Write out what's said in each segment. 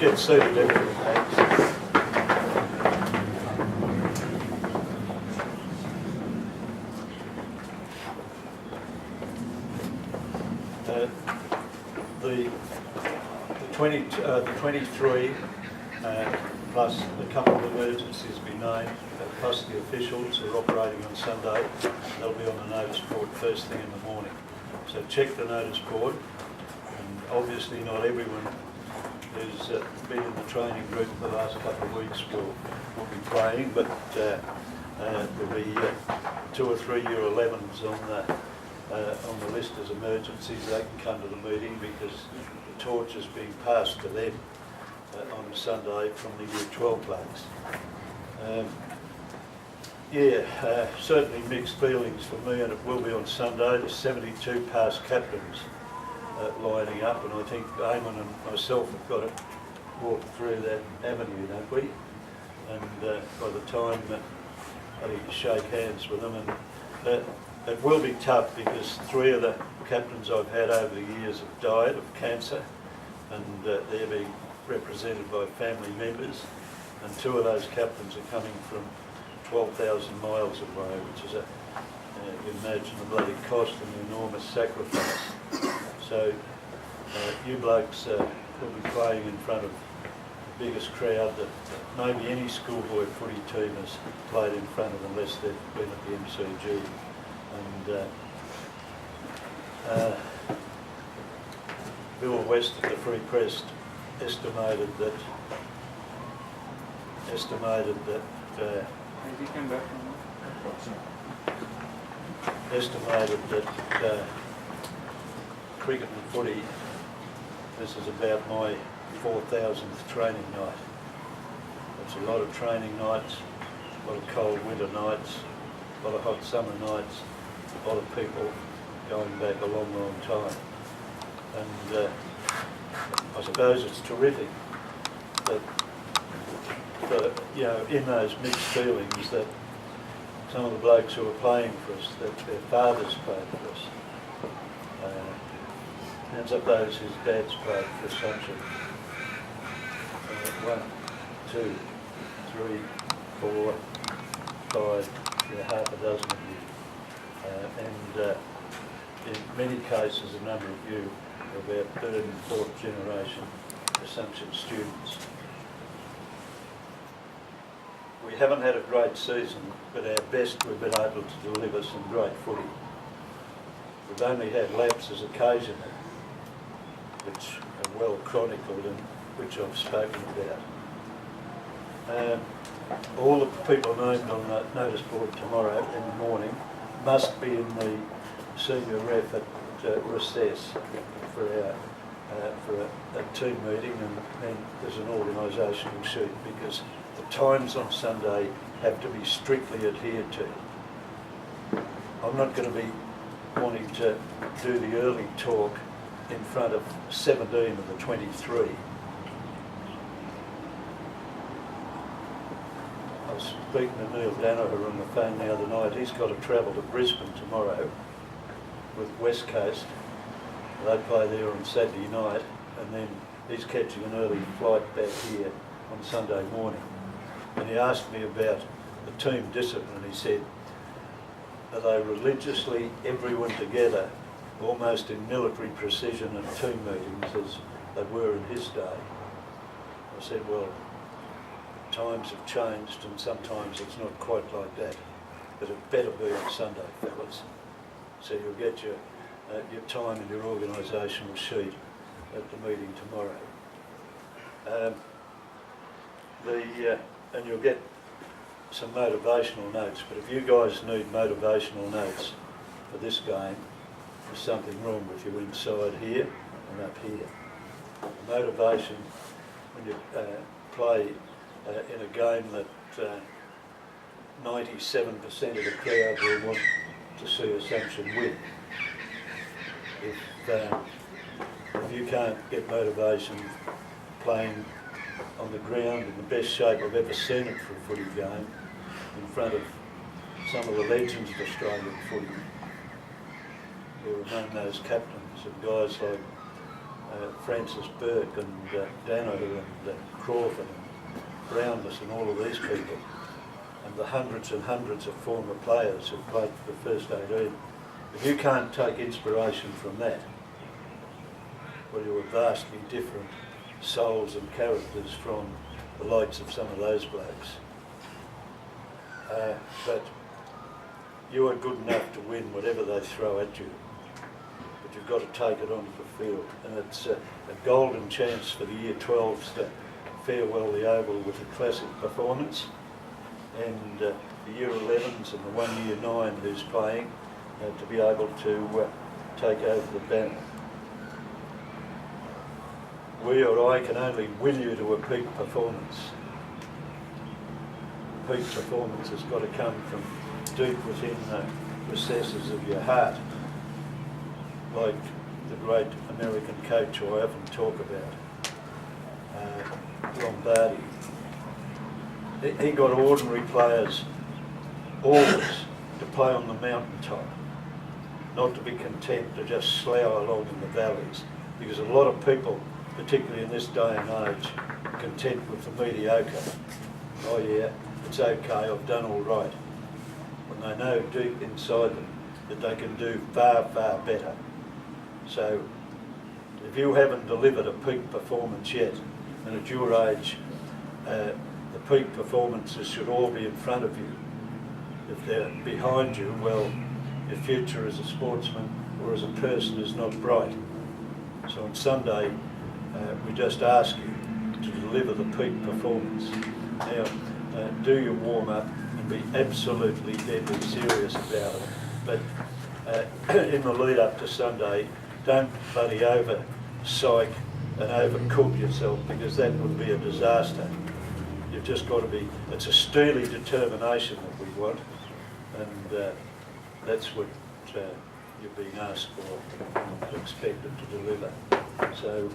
get seated, everyone, thanks. The 23 plus a couple of emergencies be named, plus the officials who are operating on Sunday. They'll be on the notice board first thing in the morning. So check the notice board, and obviously not everyone who's been in the training group for the last couple of weeks will be playing, but there'll be 2 or 3 year 11s on the list as emergencies. They can come to the meeting because the torch is being passed to them on Sunday from the year 12 players. Certainly mixed feelings for me, and it will be on Sunday. There's 72 past captains lining up, and I think Eamon and myself have got to walk through that avenue, don't we? And by the time I need to shake hands with them, and it will be tough because 3 of the captains I've had over the years have died of cancer, and they're being represented by family members, and 2 of those captains are coming from 12,000 miles away, which is you imagine the bloody cost and the enormous sacrifice. So you blokes will be playing in front of the biggest crowd that maybe any schoolboy footy team has played in front of unless they've been at the MCG. And Bill West at the Free Press estimated that cricket and footy, this is about my 4,000th training night. It's a lot of training nights, a lot of cold winter nights, a lot of hot summer nights, a lot of people going back a long, long time. And I suppose it's terrific that, in those mixed feelings, that some of the blokes who are playing for us, that their fathers played for us. Hands up those whose dads played for Assumption. 1, 2, 3, 4, 5, half a dozen of you. In many cases, a number of you are about 3rd and 4th generation Assumption students. We haven't had a great season, but our best we've been able to deliver some great footy. We've only had lapses occasionally, which are well chronicled and which I've spoken about. All the people named on the notice board tomorrow in the morning must be in the senior ref at recess for a team meeting, and then there's an organisational sheet because the times on Sunday have to be strictly adhered to. I'm not going to be wanting to do the early talk in front of 17 of the 23. I was speaking to Neil Danaher on the phone the other night. He's got to travel to Brisbane tomorrow with West Coast. They play there on Saturday night, and then he's catching an early flight back here on Sunday morning. And he asked me about the team discipline. He said, are they religiously everyone together, almost in military precision and team meetings as they were in his day? I said, well, times have changed and sometimes it's not quite like that, but it better be on Sunday, fellas. So you'll get your time and your organisational sheet at the meeting tomorrow. And you'll get some motivational notes, but if you guys need motivational notes for this game, there's something wrong with you inside here and up here. The motivation when you play in a game that 97% of the crowd will want to see Assumption win. If you can't get motivation playing on the ground in the best shape I've ever seen it for a footy game, in front of some of the legends of Australian footy, who are among those captains, and guys like Francis Burke and Dano and Crawford and Brownless and all of these people, and the hundreds and hundreds of former players who played for the first 18. If you can't take inspiration from that, well, you're vastly different souls and characters from the likes of some of those blokes. But you are good enough to win whatever they throw at you, but you've got to take it onto the field, and it's a golden chance for the Year 12s to farewell the Oval with a classic performance, and the Year 11s and the 1 Year 9 who's playing to be able to take over the banner. We or I can only will you to a peak performance. Peak performance has got to come from deep within the recesses of your heart, like the great American coach who I often talk about, Lombardi. He got ordinary players always to play on the mountaintop, not to be content to just slough along in the valleys, because a lot of people, particularly in this day and age, are content with the mediocre. Oh yeah, it's okay, I've done all right. When they know deep inside them that they can do far, far better. So if you haven't delivered a peak performance yet, and at your age, the peak performances should all be in front of you. If they're behind you, well, your future as a sportsman or as a person is not bright. So on Sunday, we just ask you to deliver the peak performance. Now, do your warm-up and be absolutely deadly serious about it. But in the lead-up to Sunday, don't bloody over-psych and overcook yourself, because that would be a disaster. You've just got to be, it's a steely determination that we want, and that's what you're being asked for and expected to deliver. So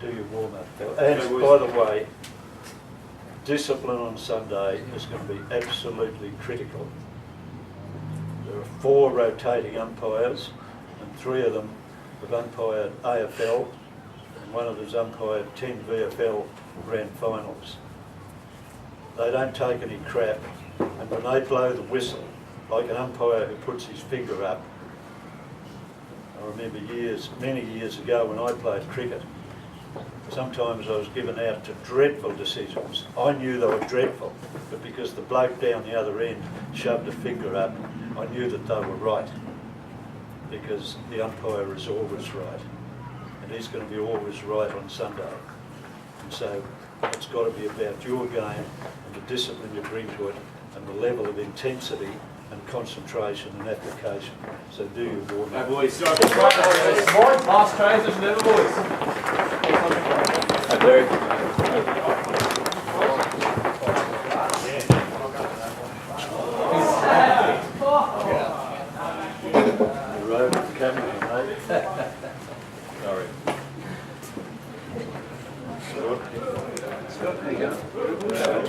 do your warm-up. And by the way, discipline on Sunday is going to be absolutely critical. There are 4 rotating umpires, and 3 of them have umpired AFL, and one of them's umpired 10 VFL grand finals. They don't take any crap, and when they blow the whistle, like an umpire who puts his finger up, I remember many years ago when I played cricket, sometimes I was given out to dreadful decisions. I knew they were dreadful, but because the bloke down the other end shoved a finger up, I knew that they were right, because the umpire is always right, and he's going to be always right on Sunday. And so it's got to be about your game and the discipline you bring to it and the level of intensity and concentration and application. So do your warm-up. Hey boys, last transition ever, boys. Hey Derek. The road